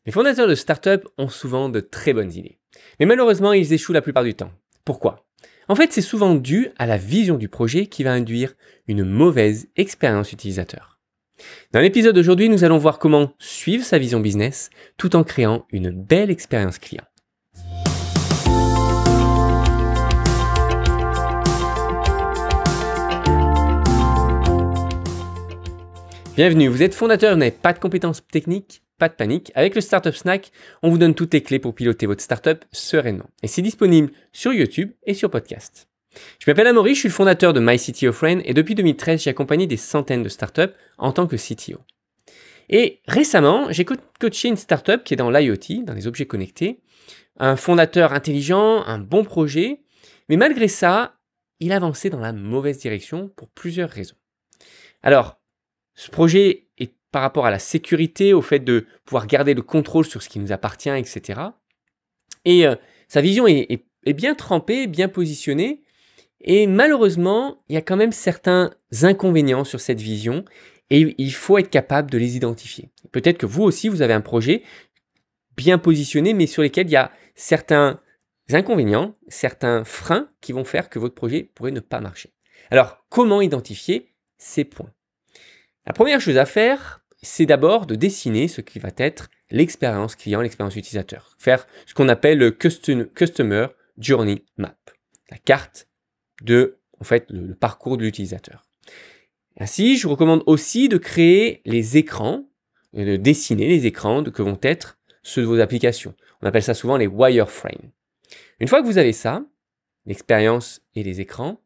Les fondateurs de startups ont souvent de très bonnes idées. Mais malheureusement, ils échouent la plupart du temps. Pourquoi? En fait, c'est souvent dû à la vision du projet qui va induire une mauvaise expérience utilisateur. Dans l'épisode d'aujourd'hui, nous allons voir comment suivre sa vision business tout en créant une belle expérience client. Bienvenue, vous êtes fondateur, vous n'avez pas de compétences techniques, pas de panique. Avec le Startup Snack, on vous donne toutes les clés pour piloter votre startup sereinement. Et c'est disponible sur YouTube et sur podcast. Je m'appelle Amaury, je suis le fondateur de My CTO Friend et depuis 2013, j'ai accompagné des centaines de startups en tant que CTO. Et récemment, j'ai coaché une startup qui est dans l'IoT, dans les objets connectés, un fondateur intelligent, un bon projet, mais malgré ça, il avançait dans la mauvaise direction pour plusieurs raisons. Alors, ce projet est par rapport à la sécurité, au fait de pouvoir garder le contrôle sur ce qui nous appartient, etc. Et sa vision est bien trempée, bien positionnée. Et malheureusement, il y a quand même certains inconvénients sur cette vision et il faut être capable de les identifier. Peut-être que vous aussi, vous avez un projet bien positionné, mais sur lesquels il y a certains inconvénients, certains freins qui vont faire que votre projet pourrait ne pas marcher. Alors, comment identifier ces points? La première chose à faire, c'est d'abord de dessiner ce qui va être l'expérience client, l'expérience utilisateur. Faire ce qu'on appelle le Customer Journey Map, la carte de le parcours de l'utilisateur. Ainsi, je vous recommande aussi de créer les écrans, de dessiner les écrans que vont être ceux de vos applications. On appelle ça souvent les wireframes. Une fois que vous avez ça, l'expérience et les écrans,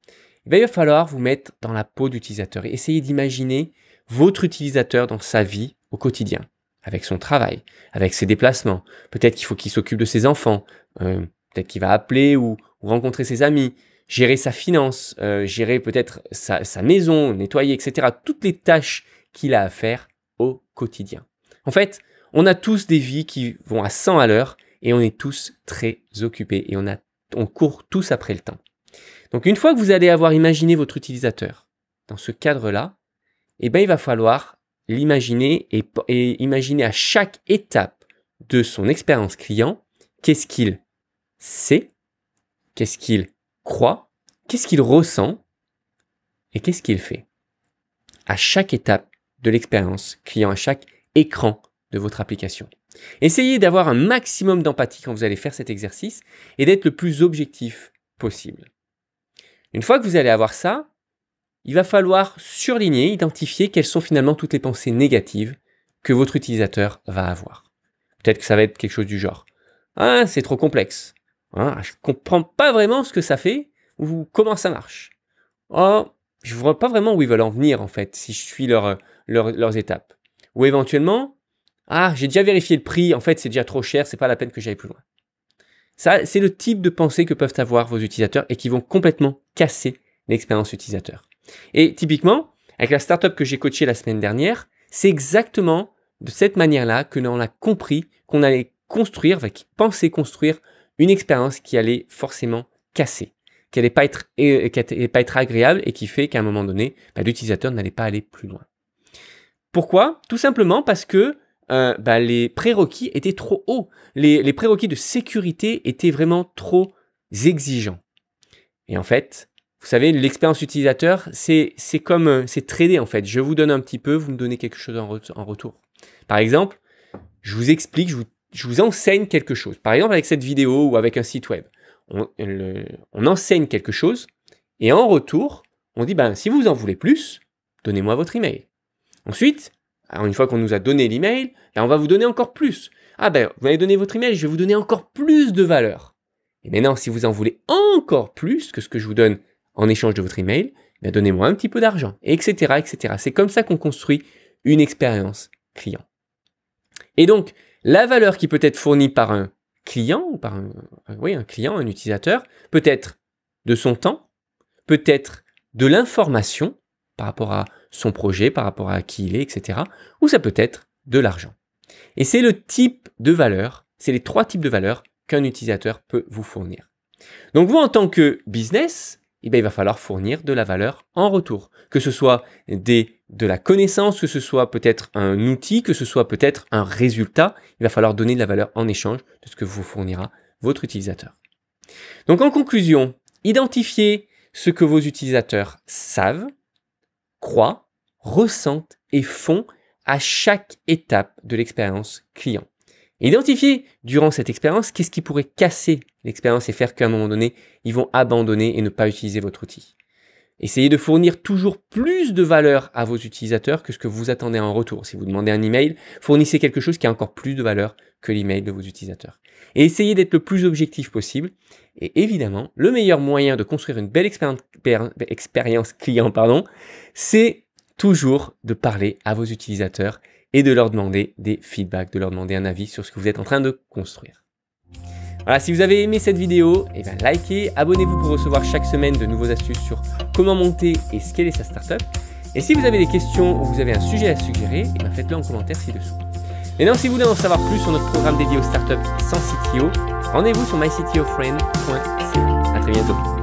il va falloir vous mettre dans la peau de l'utilisateur et essayer d'imaginer votre utilisateur dans sa vie au quotidien, avec son travail, avec ses déplacements. Peut-être qu'il faut qu'il s'occupe de ses enfants, peut-être qu'il va appeler ou rencontrer ses amis, gérer sa finance, gérer peut-être sa maison, nettoyer, etc. Toutes les tâches qu'il a à faire au quotidien. En fait, on a tous des vies qui vont à 100 à l'heure et on est tous très occupés et on court tous après le temps. Donc une fois que vous allez avoir imaginé votre utilisateur dans ce cadre-là, il va falloir l'imaginer et imaginer à chaque étape de son expérience client, qu'est-ce qu'il sait, qu'est-ce qu'il croit, qu'est-ce qu'il ressent et qu'est-ce qu'il fait. À chaque étape de l'expérience client, à chaque écran de votre application. Essayez d'avoir un maximum d'empathie quand vous allez faire cet exercice et d'être le plus objectif possible. Une fois que vous allez avoir ça, il va falloir surligner, identifier quelles sont finalement toutes les pensées négatives que votre utilisateur va avoir. Peut-être que ça va être quelque chose du genre « Ah, c'est trop complexe. Ah, je ne comprends pas vraiment ce que ça fait ou comment ça marche. Oh, je ne vois pas vraiment où ils veulent en venir en fait si je suis leurs étapes. » Ou éventuellement « Ah, j'ai déjà vérifié le prix, en fait c'est déjà trop cher, c'est pas la peine que j'aille plus loin. » Ça, c'est le type de pensée que peuvent avoir vos utilisateurs et qui vont complètement casser l'expérience utilisateur. Et typiquement, avec la startup que j'ai coachée la semaine dernière, c'est exactement de cette manière-là que l'on a compris qu'on allait penser construire une expérience qui allait forcément casser, qui n'allait pas être agréable et qui fait qu'à un moment donné, l'utilisateur n'allait pas aller plus loin. Pourquoi? Tout simplement parce que les prérequis étaient trop hauts. Les prérequis de sécurité étaient vraiment trop exigeants. Et en fait, vous savez, l'expérience utilisateur, c'est trader en fait. Je vous donne un petit peu, vous me donnez quelque chose en retour. Par exemple, je vous explique, je vous enseigne quelque chose. Par exemple, avec cette vidéo ou avec un site web, on enseigne quelque chose et en retour, on dit si vous en voulez plus, donnez-moi votre email. Ensuite, une fois qu'on nous a donné l'email, on va vous donner encore plus. Vous m'avez donné votre email, je vais vous donner encore plus de valeur. Et maintenant, si vous en voulez encore plus que ce que je vous donne en échange de votre email, donnez-moi un petit peu d'argent, etc., etc. C'est comme ça qu'on construit une expérience client. Et donc, la valeur qui peut être fournie par un client, ou par un client, un utilisateur, peut être de son temps, peut être de l'information par rapport à son projet, par rapport à qui il est, etc. Ou ça peut être de l'argent. Et c'est le type de valeur, c'est les 3 types de valeurs qu'un utilisateur peut vous fournir. Donc vous, en tant que business, eh bien, il va falloir fournir de la valeur en retour. Que ce soit de la connaissance, que ce soit peut-être un outil, que ce soit peut-être un résultat, il va falloir donner de la valeur en échange de ce que vous fournira votre utilisateur. Donc en conclusion, identifiez ce que vos utilisateurs savent, croient, ressentent et font à chaque étape de l'expérience client. Identifiez durant cette expérience qu'est-ce qui pourrait casser l'expérience et faire qu'à un moment donné, ils vont abandonner et ne pas utiliser votre outil. Essayez de fournir toujours plus de valeur à vos utilisateurs que ce que vous attendez en retour. Si vous demandez un email, fournissez quelque chose qui a encore plus de valeur que l'email de vos utilisateurs. Et essayez d'être le plus objectif possible. Et évidemment, le meilleur moyen de construire une belle expérience client, c'est toujours de parler à vos utilisateurs et de leur demander des feedbacks, de leur demander un avis sur ce que vous êtes en train de construire. Voilà, si vous avez aimé cette vidéo, likez, abonnez-vous pour recevoir chaque semaine de nouvelles astuces sur comment monter et scaler sa startup. Et si vous avez des questions ou vous avez un sujet à suggérer, faites-le en commentaire ci-dessous. Maintenant, si vous voulez en savoir plus sur notre programme dédié aux startups sans CTO, rendez-vous sur myctofriend.ca. À très bientôt.